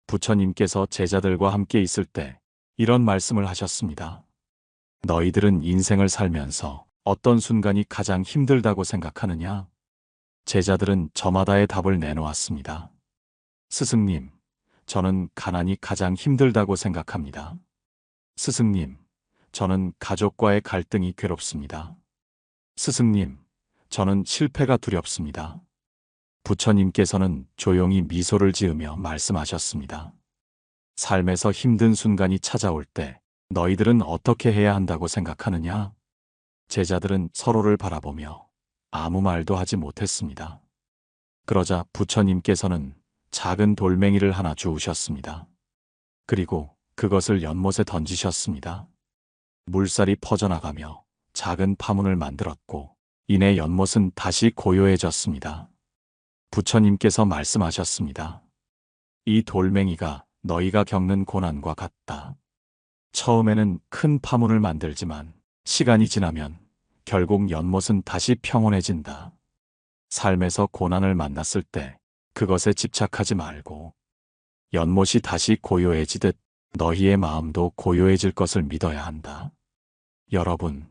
부처님께서 제자들과 함께 있을 때 이런 말씀을 하셨습니다. 너희들은 인생을 살면서 어떤 순간이 가장 힘들다고 생각하느냐? 제자들은 저마다의 답을 내놓았습니다. 스승님, 저는 가난이 가장 힘들다고 생각합니다. 스승님, 저는 가족과의 갈등이 괴롭습니다. 스승님, 저는 실패가 두렵습니다. 부처님께서는 조용히 미소를 지으며 말씀하셨습니다. 삶에서 힘든 순간이 찾아올 때 너희들은 어떻게 해야 한다고 생각하느냐? 제자들은 서로를 바라보며 아무 말도 하지 못했습니다. 그러자 부처님께서는 작은 돌멩이를 하나 주우셨습니다. 그리고 그것을 연못에 던지셨습니다. 물살이 퍼져나가며 작은 파문을 만들었고 이내 연못은 다시 고요해졌습니다. 부처님께서 말씀하셨습니다. 이 돌멩이가 너희가 겪는 고난과 같다. 처음에는 큰 파문을 만들지만 시간이 지나면 결국 연못은 다시 평온해진다. 삶에서 고난을 만났을 때 그것에 집착하지 말고 연못이 다시 고요해지듯 너희의 마음도 고요해질 것을 믿어야 한다. 여러분,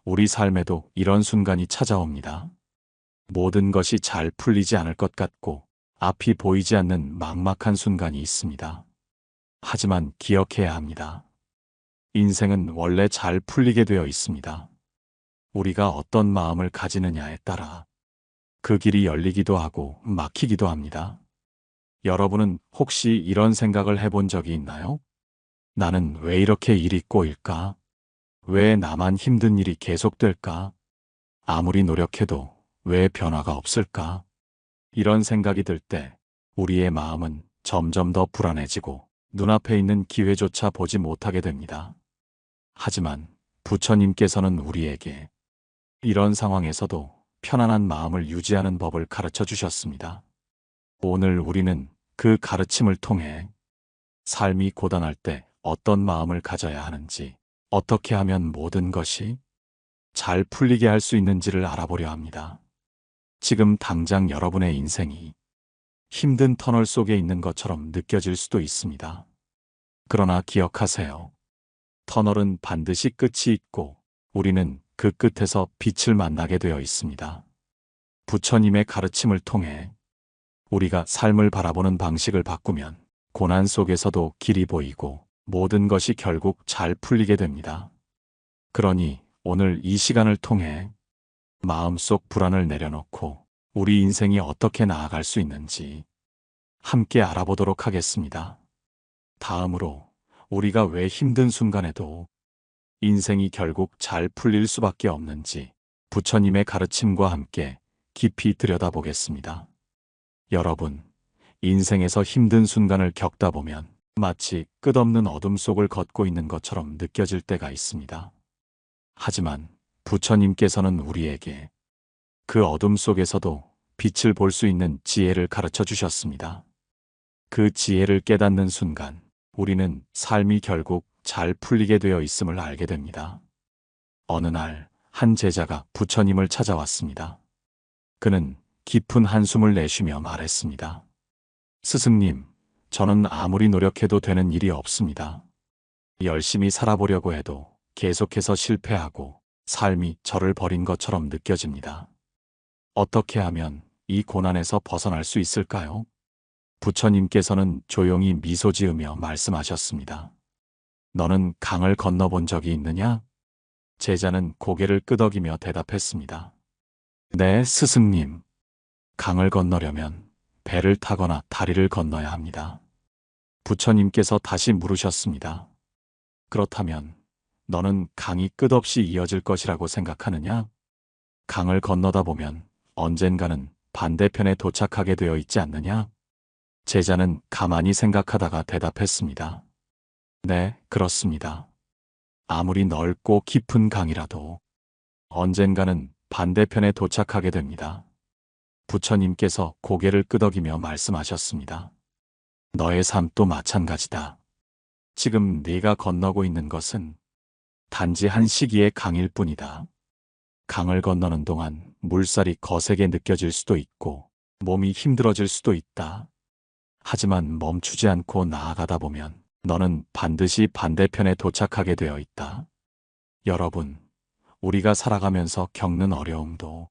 우리 삶에도 이런 순간이 찾아옵니다. 모든 것이 잘 풀리지 않을 것 같고 앞이 보이지 않는 막막한 순간이 있습니다. 하지만 기억해야 합니다. 인생은 원래 잘 풀리게 되어 있습니다. 우리가 어떤 마음을 가지느냐에 따라 그 길이 열리기도 하고 막히기도 합니다. 여러분은 혹시 이런 생각을 해본 적이 있나요? 나는 왜 이렇게 일이 꼬일까? 왜 나만 힘든 일이 계속될까? 아무리 노력해도 왜 변화가 없을까? 이런 생각이 들 때 우리의 마음은 점점 더 불안해지고 눈앞에 있는 기회조차 보지 못하게 됩니다. 하지만 부처님께서는 우리에게 이런 상황에서도 편안한 마음을 유지하는 법을 가르쳐 주셨습니다. 오늘 우리는 그 가르침을 통해 삶이 고단할 때 어떤 마음을 가져야 하는지, 어떻게 하면 모든 것이 잘 풀리게 할 수 있는지를 알아보려 합니다. 지금 당장 여러분의 인생이 힘든 터널 속에 있는 것처럼 느껴질 수도 있습니다. 그러나 기억하세요. 터널은 반드시 끝이 있고 우리는 그 끝에서 빛을 만나게 되어 있습니다. 부처님의 가르침을 통해 우리가 삶을 바라보는 방식을 바꾸면 고난 속에서도 길이 보이고 모든 것이 결국 잘 풀리게 됩니다. 그러니 오늘 이 시간을 통해 마음속 불안을 내려놓고 우리 인생이 어떻게 나아갈 수 있는지 함께 알아보도록 하겠습니다. 다음으로 우리가 왜 힘든 순간에도 인생이 결국 잘 풀릴 수밖에 없는지 부처님의 가르침과 함께 깊이 들여다보겠습니다. 여러분, 인생에서 힘든 순간을 겪다 보면 마치 끝없는 어둠 속을 걷고 있는 것처럼 느껴질 때가 있습니다. 하지만 부처님께서는 우리에게 그 어둠 속에서도 빛을 볼 수 있는 지혜를 가르쳐 주셨습니다. 그 지혜를 깨닫는 순간 우리는 삶이 결국 잘 풀리게 되어 있음을 알게 됩니다. 어느 날 한 제자가 부처님을 찾아왔습니다. 그는 깊은 한숨을 내쉬며 말했습니다. 스승님, 저는 아무리 노력해도 되는 일이 없습니다. 열심히 살아보려고 해도 계속해서 실패하고 삶이 저를 버린 것처럼 느껴집니다. 어떻게 하면 이 고난에서 벗어날 수 있을까요? 부처님께서는 조용히 미소 지으며 말씀하셨습니다. 너는 강을 건너본 적이 있느냐? 제자는 고개를 끄덕이며 대답했습니다. 네, 스승님. 강을 건너려면 배를 타거나 다리를 건너야 합니다. 부처님께서 다시 물으셨습니다. 그렇다면 너는 강이 끝없이 이어질 것이라고 생각하느냐? 강을 건너다 보면 언젠가는 반대편에 도착하게 되어 있지 않느냐? 제자는 가만히 생각하다가 대답했습니다. 네, 그렇습니다. 아무리 넓고 깊은 강이라도 언젠가는 반대편에 도착하게 됩니다. 부처님께서 고개를 끄덕이며 말씀하셨습니다. 너의 삶도 마찬가지다. 지금 네가 건너고 있는 것은 단지 한 시기의 강일 뿐이다. 강을 건너는 동안 물살이 거세게 느껴질 수도 있고 몸이 힘들어질 수도 있다. 하지만 멈추지 않고 나아가다 보면 너는 반드시 반대편에 도착하게 되어 있다. 여러분, 우리가 살아가면서 겪는 어려움도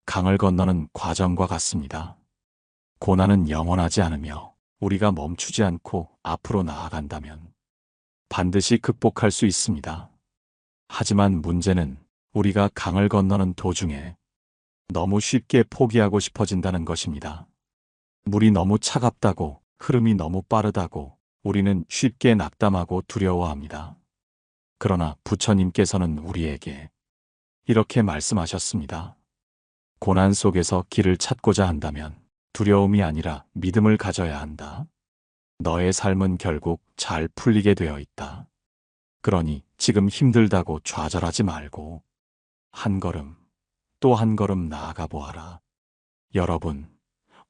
강을 건너는 과정과 같습니다. 고난은 영원하지 않으며 우리가 멈추지 않고 앞으로 나아간다면 반드시 극복할 수 있습니다. 하지만 문제는 우리가 강을 건너는 도중에 너무 쉽게 포기하고 싶어진다는 것입니다. 물이 너무 차갑다고, 흐름이 너무 빠르다고 우리는 쉽게 낙담하고 두려워합니다. 그러나 부처님께서는 우리에게 이렇게 말씀하셨습니다. 고난 속에서 길을 찾고자 한다면 두려움이 아니라 믿음을 가져야 한다. 너의 삶은 결국 잘 풀리게 되어 있다. 그러니 지금 힘들다고 좌절하지 말고 한 걸음, 또 한 걸음 나아가 보아라. 여러분,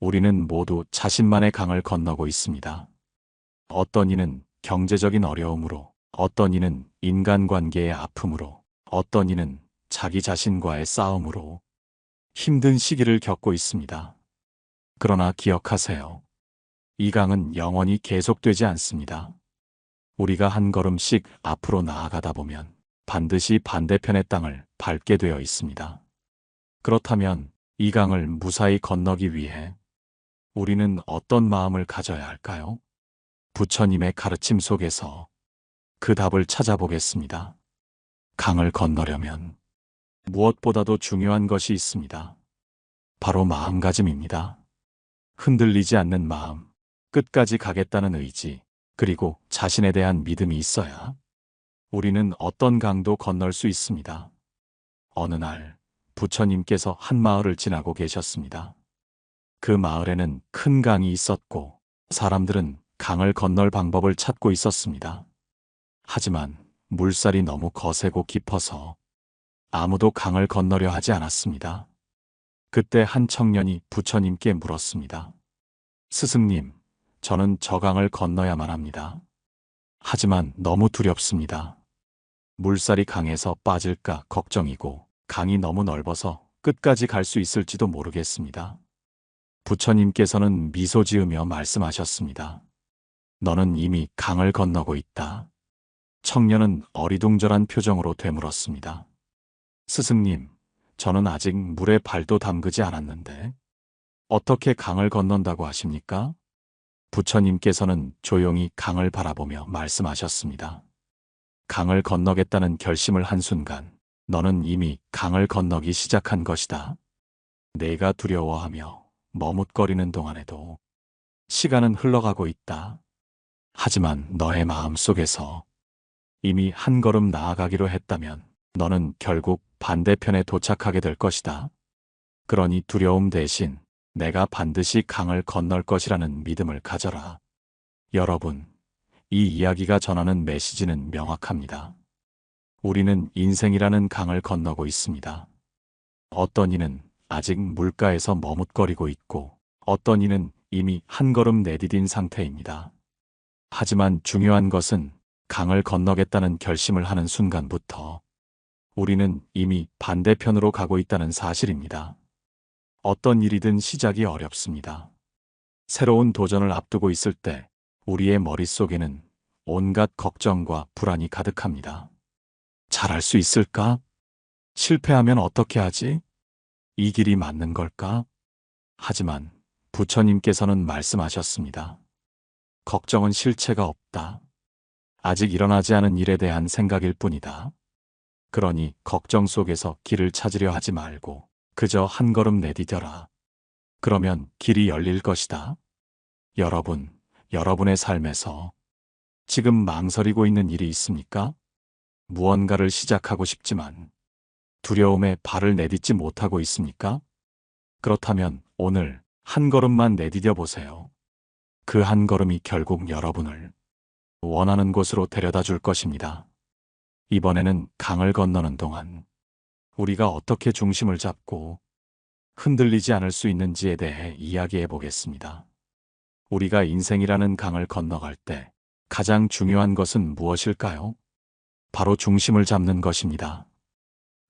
우리는 모두 자신만의 강을 건너고 있습니다. 어떤 이는 경제적인 어려움으로, 어떤 이는 인간관계의 아픔으로, 어떤 이는 자기 자신과의 싸움으로 힘든 시기를 겪고 있습니다. 그러나 기억하세요. 이 강은 영원히 계속되지 않습니다. 우리가 한 걸음씩 앞으로 나아가다 보면 반드시 반대편의 땅을 밟게 되어 있습니다. 그렇다면 이 강을 무사히 건너기 위해 우리는 어떤 마음을 가져야 할까요? 부처님의 가르침 속에서 그 답을 찾아보겠습니다. 강을 건너려면 무엇보다도 중요한 것이 있습니다. 바로 마음가짐입니다. 흔들리지 않는 마음, 끝까지 가겠다는 의지, 그리고 자신에 대한 믿음이 있어야 우리는 어떤 강도 건널 수 있습니다. 어느 날 부처님께서 한 마을을 지나고 계셨습니다. 그 마을에는 큰 강이 있었고 사람들은 강을 건널 방법을 찾고 있었습니다. 하지만 물살이 너무 거세고 깊어서 아무도 강을 건너려 하지 않았습니다. 그때 한 청년이 부처님께 물었습니다. 스승님, 저는 저 강을 건너야만 합니다. 하지만 너무 두렵습니다. 물살이 강해서 빠질까 걱정이고 강이 너무 넓어서 끝까지 갈 수 있을지도 모르겠습니다. 부처님께서는 미소 지으며 말씀하셨습니다. 너는 이미 강을 건너고 있다. 청년은 어리둥절한 표정으로 되물었습니다. 스승님, 저는 아직 물에 발도 담그지 않았는데 어떻게 강을 건넌다고 하십니까? 부처님께서는 조용히 강을 바라보며 말씀하셨습니다. 강을 건너겠다는 결심을 한 순간 너는 이미 강을 건너기 시작한 것이다. 내가 두려워하며 머뭇거리는 동안에도 시간은 흘러가고 있다. 하지만 너의 마음 속에서 이미 한 걸음 나아가기로 했다면 너는 결국 반대편에 도착하게 될 것이다. 그러니 두려움 대신 내가 반드시 강을 건널 것이라는 믿음을 가져라. 여러분, 이 이야기가 전하는 메시지는 명확합니다. 우리는 인생이라는 강을 건너고 있습니다. 어떤 이는 아직 물가에서 머뭇거리고 있고 어떤 이는 이미 한 걸음 내디딘 상태입니다. 하지만 중요한 것은 강을 건너겠다는 결심을 하는 순간부터 우리는 이미 반대편으로 가고 있다는 사실입니다. 어떤 일이든 시작이 어렵습니다. 새로운 도전을 앞두고 있을 때 우리의 머릿속에는 온갖 걱정과 불안이 가득합니다. 잘할 수 있을까? 실패하면 어떻게 하지? 이 길이 맞는 걸까? 하지만 부처님께서는 말씀하셨습니다. 걱정은 실체가 없다. 아직 일어나지 않은 일에 대한 생각일 뿐이다. 그러니 걱정 속에서 길을 찾으려 하지 말고 그저 한 걸음 내디뎌라. 그러면 길이 열릴 것이다. 여러분, 여러분의 삶에서 지금 망설이고 있는 일이 있습니까? 무언가를 시작하고 싶지만 두려움에 발을 내딛지 못하고 있습니까? 그렇다면 오늘 한 걸음만 내디뎌 보세요. 그 한 걸음이 결국 여러분을 원하는 곳으로 데려다 줄 것입니다. 이번에는 강을 건너는 동안 우리가 어떻게 중심을 잡고 흔들리지 않을 수 있는지에 대해 이야기해 보겠습니다. 우리가 인생이라는 강을 건너갈 때 가장 중요한 것은 무엇일까요? 바로 중심을 잡는 것입니다.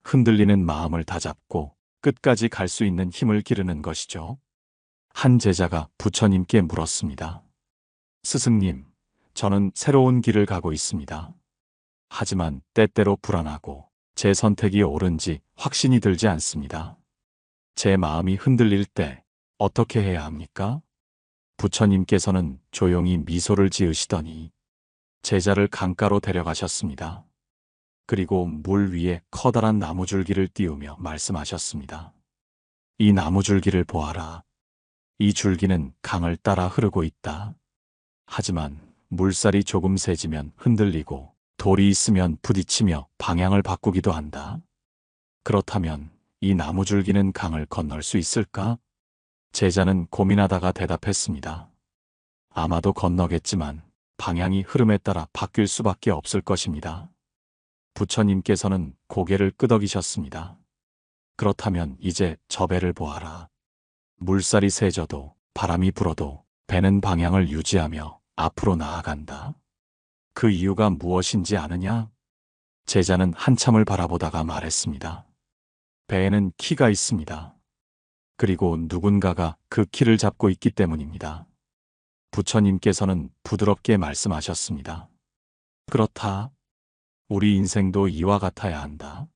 흔들리는 마음을 다잡고 끝까지 갈 수 있는 힘을 기르는 것이죠. 한 제자가 부처님께 물었습니다. 스승님, 저는 새로운 길을 가고 있습니다. 하지만 때때로 불안하고 제 선택이 옳은지 확신이 들지 않습니다. 제 마음이 흔들릴 때 어떻게 해야 합니까? 부처님께서는 조용히 미소를 지으시더니 제자를 강가로 데려가셨습니다. 그리고 물 위에 커다란 나무줄기를 띄우며 말씀하셨습니다. 이 나무줄기를 보아라. 이 줄기는 강을 따라 흐르고 있다. 하지만 물살이 조금 세지면 흔들리고 돌이 있으면 부딪히며 방향을 바꾸기도 한다. 그렇다면 이 나무줄기는 강을 건널 수 있을까? 제자는 고민하다가 대답했습니다. 아마도 건너겠지만 방향이 흐름에 따라 바뀔 수밖에 없을 것입니다. 부처님께서는 고개를 끄덕이셨습니다. 그렇다면 이제 저 배를 보아라. 물살이 세져도 바람이 불어도 배는 방향을 유지하며 앞으로 나아간다. 그 이유가 무엇인지 아느냐? 제자는 한참을 바라보다가 말했습니다. 배에는 키가 있습니다. 그리고 누군가가 그 키를 잡고 있기 때문입니다. 부처님께서는 부드럽게 말씀하셨습니다. 그렇다. 우리 인생도 이와 같아야 한다.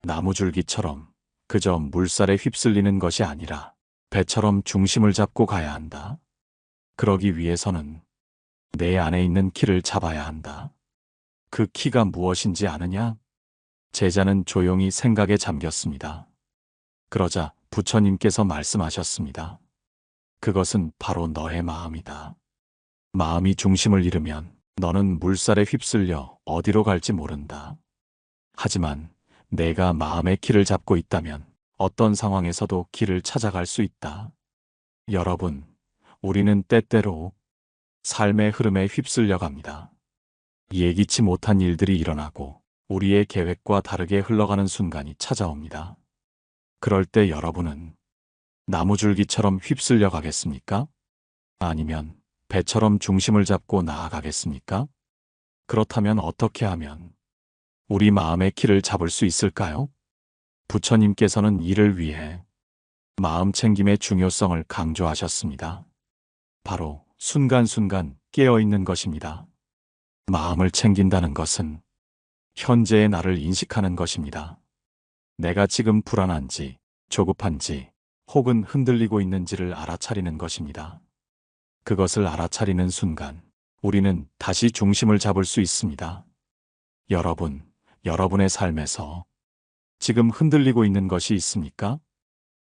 나무줄기처럼 그저 물살에 휩쓸리는 것이 아니라 배처럼 중심을 잡고 가야 한다. 그러기 위해서는 내 안에 있는 키를 잡아야 한다. 그 키가 무엇인지 아느냐? 제자는 조용히 생각에 잠겼습니다. 그러자 부처님께서 말씀하셨습니다. 그것은 바로 너의 마음이다. 마음이 중심을 잃으면 너는 물살에 휩쓸려 어디로 갈지 모른다. 하지만 내가 마음의 키를 잡고 있다면 어떤 상황에서도 길을 찾아갈 수 있다. 여러분, 우리는 때때로 삶의 흐름에 휩쓸려 갑니다. 예기치 못한 일들이 일어나고 우리의 계획과 다르게 흘러가는 순간이 찾아옵니다. 그럴 때 여러분은 나무줄기처럼 휩쓸려 가겠습니까? 아니면 배처럼 중심을 잡고 나아가겠습니까? 그렇다면 어떻게 하면 우리 마음의 키를 잡을 수 있을까요? 부처님께서는 이를 위해 마음 챙김의 중요성을 강조하셨습니다. 바로 순간순간 깨어있는 것입니다. 마음을 챙긴다는 것은 현재의 나를 인식하는 것입니다. 내가 지금 불안한지, 조급한지, 혹은 흔들리고 있는지를 알아차리는 것입니다. 그것을 알아차리는 순간, 우리는 다시 중심을 잡을 수 있습니다. 여러분, 여러분의 삶에서 지금 흔들리고 있는 것이 있습니까?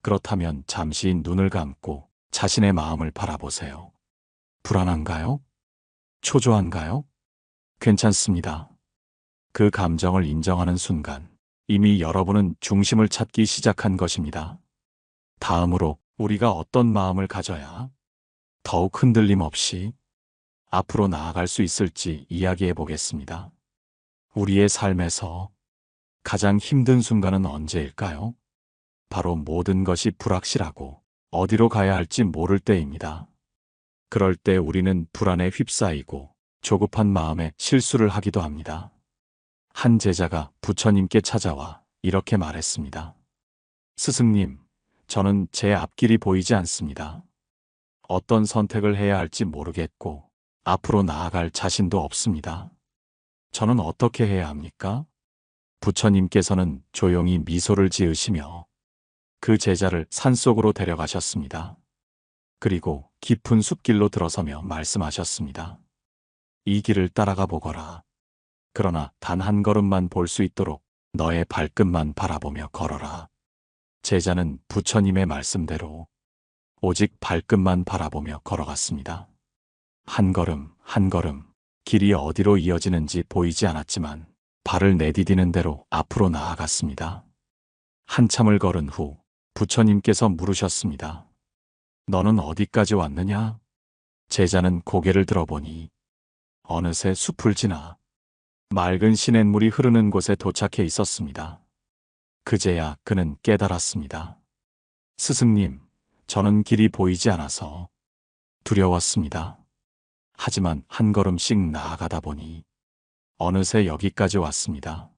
그렇다면 잠시 눈을 감고 자신의 마음을 바라보세요. 불안한가요? 초조한가요? 괜찮습니다. 그 감정을 인정하는 순간, 이미 여러분은 중심을 찾기 시작한 것입니다. 다음으로 우리가 어떤 마음을 가져야 더욱 흔들림 없이 앞으로 나아갈 수 있을지 이야기해 보겠습니다. 우리의 삶에서 가장 힘든 순간은 언제일까요? 바로 모든 것이 불확실하고 어디로 가야 할지 모를 때입니다. 그럴 때 우리는 불안에 휩싸이고 조급한 마음에 실수를 하기도 합니다. 한 제자가 부처님께 찾아와 이렇게 말했습니다. 스승님, 저는 제 앞길이 보이지 않습니다. 어떤 선택을 해야 할지 모르겠고 앞으로 나아갈 자신도 없습니다. 저는 어떻게 해야 합니까? 부처님께서는 조용히 미소를 지으시며 그 제자를 산속으로 데려가셨습니다. 그리고 깊은 숲길로 들어서며 말씀하셨습니다. 이 길을 따라가 보거라. 그러나 단 한 걸음만 볼 수 있도록 너의 발끝만 바라보며 걸어라. 제자는 부처님의 말씀대로 오직 발끝만 바라보며 걸어갔습니다. 한 걸음 한 걸음 길이 어디로 이어지는지 보이지 않았지만 발을 내디디는 대로 앞으로 나아갔습니다. 한참을 걸은 후 부처님께서 물으셨습니다. 너는 어디까지 왔느냐? 제자는 고개를 들어보니 어느새 숲을 지나 맑은 시냇물이 흐르는 곳에 도착해 있었습니다. 그제야 그는 깨달았습니다. 스승님, 저는 길이 보이지 않아서 두려웠습니다. 하지만 한 걸음씩 나아가다 보니 어느새 여기까지 왔습니다.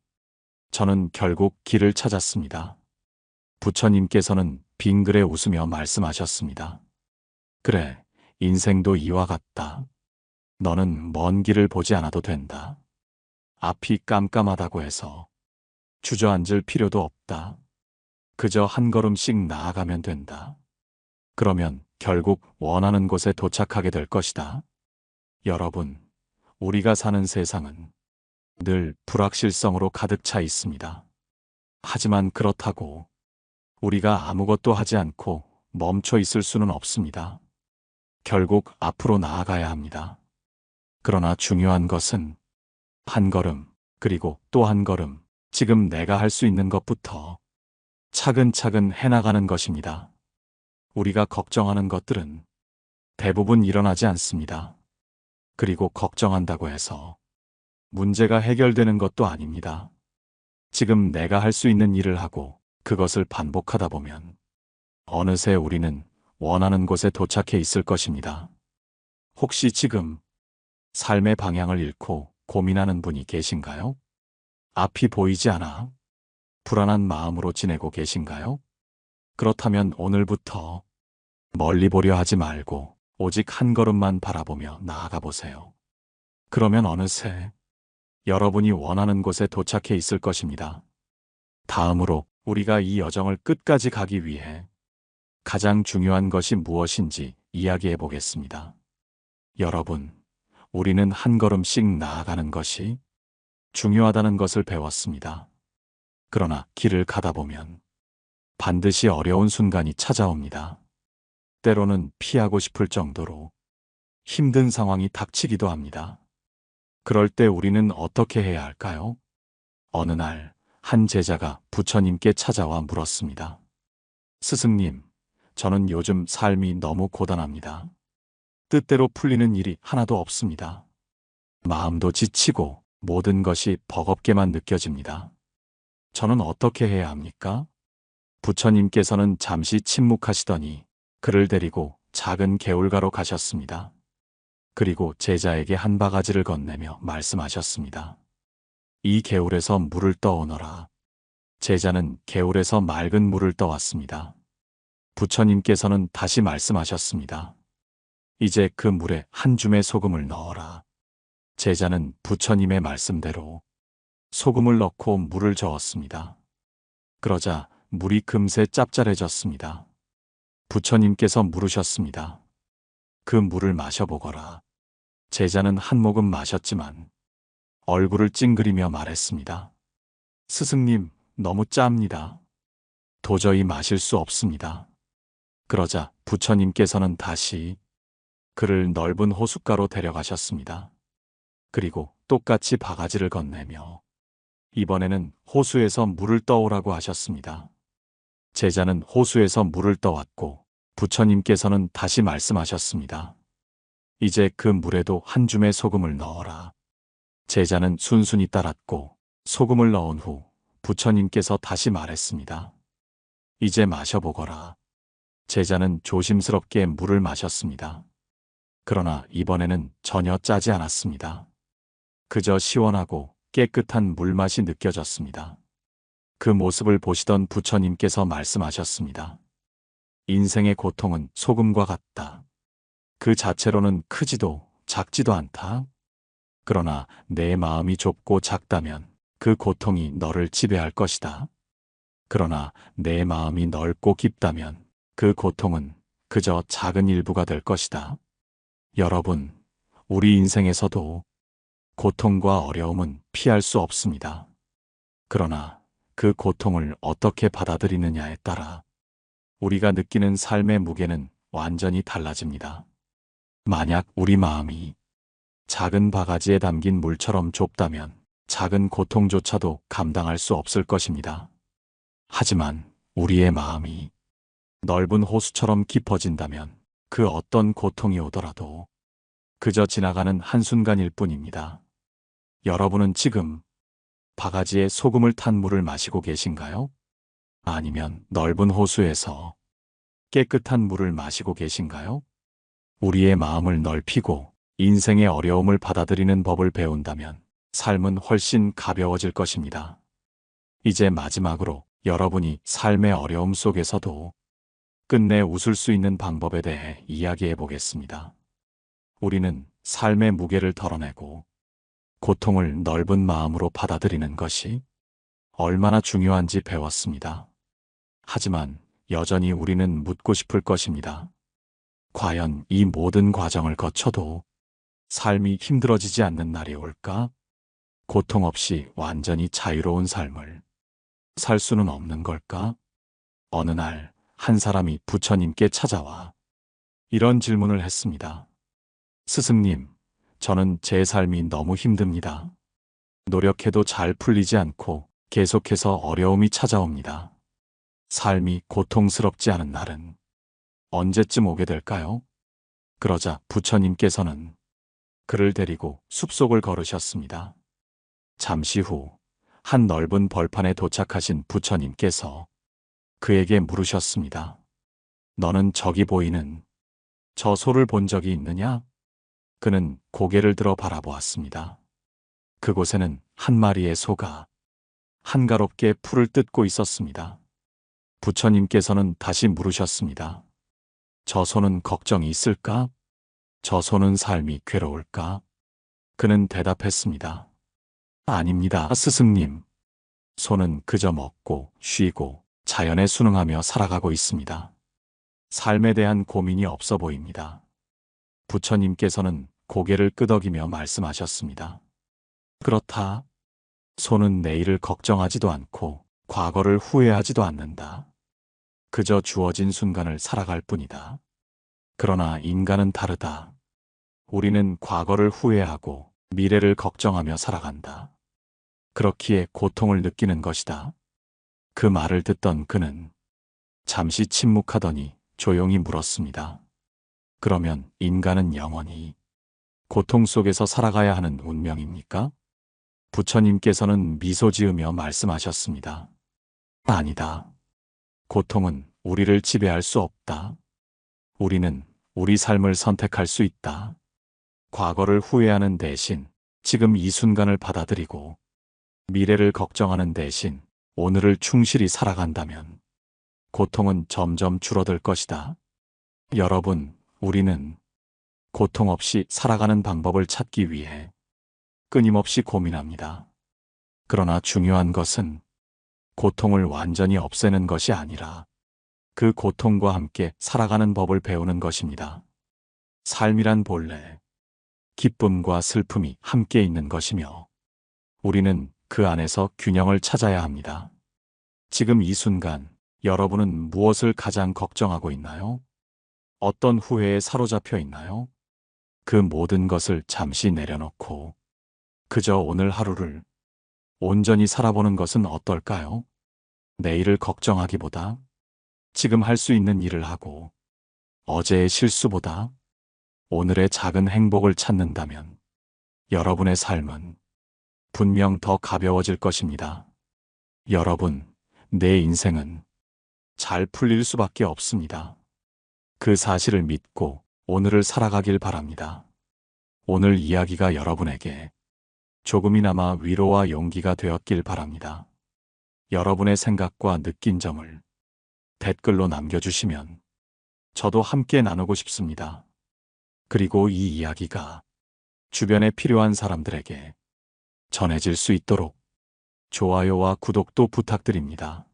저는 결국 길을 찾았습니다. 부처님께서는 빙그레 웃으며 말씀하셨습니다. 그래, 인생도 이와 같다. 너는 먼 길을 보지 않아도 된다. 앞이 깜깜하다고 해서 주저앉을 필요도 없다. 그저 한 걸음씩 나아가면 된다. 그러면 결국 원하는 곳에 도착하게 될 것이다. 여러분, 우리가 사는 세상은 늘 불확실성으로 가득 차 있습니다. 하지만 그렇다고 우리가 아무것도 하지 않고 멈춰 있을 수는 없습니다. 결국 앞으로 나아가야 합니다. 그러나 중요한 것은 한 걸음, 그리고 또 한 걸음, 지금 내가 할 수 있는 것부터 차근차근 해나가는 것입니다. 우리가 걱정하는 것들은 대부분 일어나지 않습니다. 그리고 걱정한다고 해서 문제가 해결되는 것도 아닙니다. 지금 내가 할 수 있는 일을 하고 그것을 반복하다 보면 어느새 우리는 원하는 곳에 도착해 있을 것입니다. 혹시 지금 삶의 방향을 잃고 고민하는 분이 계신가요? 앞이 보이지 않아 불안한 마음으로 지내고 계신가요? 그렇다면 오늘부터 멀리 보려 하지 말고 오직 한 걸음만 바라보며 나아가 보세요. 그러면 어느새 여러분이 원하는 곳에 도착해 있을 것입니다. 다음으로 우리가 이 여정을 끝까지 가기 위해 가장 중요한 것이 무엇인지 이야기해 보겠습니다. 여러분, 우리는 한 걸음씩 나아가는 것이 중요하다는 것을 배웠습니다. 그러나 길을 가다 보면 반드시 어려운 순간이 찾아옵니다. 때로는 피하고 싶을 정도로 힘든 상황이 닥치기도 합니다. 그럴 때 우리는 어떻게 해야 할까요? 어느 날 한 제자가 부처님께 찾아와 물었습니다. 스승님, 저는 요즘 삶이 너무 고단합니다. 뜻대로 풀리는 일이 하나도 없습니다. 마음도 지치고 모든 것이 버겁게만 느껴집니다. 저는 어떻게 해야 합니까? 부처님께서는 잠시 침묵하시더니 그를 데리고 작은 개울가로 가셨습니다. 그리고 제자에게 한 바가지를 건네며 말씀하셨습니다. 이 개울에서 물을 떠오너라. 제자는 개울에서 맑은 물을 떠왔습니다. 부처님께서는 다시 말씀하셨습니다. 이제 그 물에 한 줌의 소금을 넣어라. 제자는 부처님의 말씀대로 소금을 넣고 물을 저었습니다. 그러자 물이 금세 짭짤해졌습니다. 부처님께서 물으셨습니다. 그 물을 마셔보거라. 제자는 한 모금 마셨지만 얼굴을 찡그리며 말했습니다. 스승님, 너무 짭니다. 도저히 마실 수 없습니다. 그러자 부처님께서는 다시 그를 넓은 호숫가로 데려가셨습니다. 그리고 똑같이 바가지를 건네며 이번에는 호수에서 물을 떠오라고 하셨습니다. 제자는 호수에서 물을 떠왔고 부처님께서는 다시 말씀하셨습니다. 이제 그 물에도 한 줌의 소금을 넣어라. 제자는 순순히 따랐고 소금을 넣은 후 부처님께서 다시 말했습니다. 이제 마셔보거라. 제자는 조심스럽게 물을 마셨습니다. 그러나 이번에는 전혀 짜지 않았습니다. 그저 시원하고 깨끗한 물맛이 느껴졌습니다. 그 모습을 보시던 부처님께서 말씀하셨습니다. 인생의 고통은 소금과 같다. 그 자체로는 크지도 작지도 않다. 그러나 내 마음이 좁고 작다면 그 고통이 너를 지배할 것이다. 그러나 내 마음이 넓고 깊다면 그 고통은 그저 작은 일부가 될 것이다. 여러분, 우리 인생에서도 고통과 어려움은 피할 수 없습니다. 그러나 그 고통을 어떻게 받아들이느냐에 따라 우리가 느끼는 삶의 무게는 완전히 달라집니다. 만약 우리 마음이 작은 바가지에 담긴 물처럼 좁다면 작은 고통조차도 감당할 수 없을 것입니다. 하지만 우리의 마음이 넓은 호수처럼 깊어진다면 그 어떤 고통이 오더라도 그저 지나가는 한순간일 뿐입니다. 여러분은 지금 바가지에 소금을 탄 물을 마시고 계신가요? 아니면 넓은 호수에서 깨끗한 물을 마시고 계신가요? 우리의 마음을 넓히고 인생의 어려움을 받아들이는 법을 배운다면 삶은 훨씬 가벼워질 것입니다. 이제 마지막으로 여러분이 삶의 어려움 속에서도 끝내 웃을 수 있는 방법에 대해 이야기해 보겠습니다. 우리는 삶의 무게를 덜어내고 고통을 넓은 마음으로 받아들이는 것이 얼마나 중요한지 배웠습니다. 하지만 여전히 우리는 묻고 싶을 것입니다. 과연 이 모든 과정을 거쳐도 삶이 힘들어지지 않는 날이 올까? 고통 없이 완전히 자유로운 삶을 살 수는 없는 걸까? 어느 날 한 사람이 부처님께 찾아와 이런 질문을 했습니다. 스승님, 저는 제 삶이 너무 힘듭니다. 노력해도 잘 풀리지 않고 계속해서 어려움이 찾아옵니다. 삶이 고통스럽지 않은 날은 언제쯤 오게 될까요? 그러자 부처님께서는 그를 데리고 숲속을 걸으셨습니다. 잠시 후 한 넓은 벌판에 도착하신 부처님께서 그에게 물으셨습니다. 너는 저기 보이는 저 소를 본 적이 있느냐? 그는 고개를 들어 바라보았습니다. 그곳에는 한 마리의 소가 한가롭게 풀을 뜯고 있었습니다. 부처님께서는 다시 물으셨습니다. 저 소는 걱정이 있을까? 저 소는 삶이 괴로울까? 그는 대답했습니다. 아닙니다, 스승님. 소는 그저 먹고 쉬고 자연에 순응하며 살아가고 있습니다. 삶에 대한 고민이 없어 보입니다. 부처님께서는 고개를 끄덕이며 말씀하셨습니다. 그렇다. 소는 내일을 걱정하지도 않고 과거를 후회하지도 않는다. 그저 주어진 순간을 살아갈 뿐이다. 그러나 인간은 다르다. 우리는 과거를 후회하고 미래를 걱정하며 살아간다. 그렇기에 고통을 느끼는 것이다. 그 말을 듣던 그는 잠시 침묵하더니 조용히 물었습니다. 그러면 인간은 영원히 고통 속에서 살아가야 하는 운명입니까? 부처님께서는 미소 지으며 말씀하셨습니다. 아니다. 고통은 우리를 지배할 수 없다. 우리는 우리 삶을 선택할 수 있다. 과거를 후회하는 대신 지금 이 순간을 받아들이고 미래를 걱정하는 대신 오늘을 충실히 살아간다면 고통은 점점 줄어들 것이다. 여러분, 우리는 고통 없이 살아가는 방법을 찾기 위해 끊임없이 고민합니다. 그러나 중요한 것은 고통을 완전히 없애는 것이 아니라 그 고통과 함께 살아가는 법을 배우는 것입니다. 삶이란 본래 기쁨과 슬픔이 함께 있는 것이며 우리는 그 안에서 균형을 찾아야 합니다. 지금 이 순간 여러분은 무엇을 가장 걱정하고 있나요? 어떤 후회에 사로잡혀 있나요? 그 모든 것을 잠시 내려놓고 그저 오늘 하루를 온전히 살아보는 것은 어떨까요? 내일을 걱정하기보다 지금 할 수 있는 일을 하고 어제의 실수보다 오늘의 작은 행복을 찾는다면 여러분의 삶은 분명 더 가벼워질 것입니다. 여러분, 내 인생은 잘 풀릴 수밖에 없습니다. 그 사실을 믿고 오늘을 살아가길 바랍니다. 오늘 이야기가 여러분에게 조금이나마 위로와 용기가 되었길 바랍니다. 여러분의 생각과 느낀 점을 댓글로 남겨주시면 저도 함께 나누고 싶습니다. 그리고 이 이야기가 주변에 필요한 사람들에게 전해질 수 있도록 좋아요와 구독도 부탁드립니다.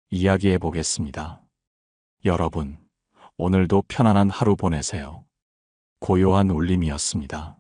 이야기해 보겠습니다. 여러분, 오늘도 편안한 하루 보내세요. 고요한 울림이었습니다.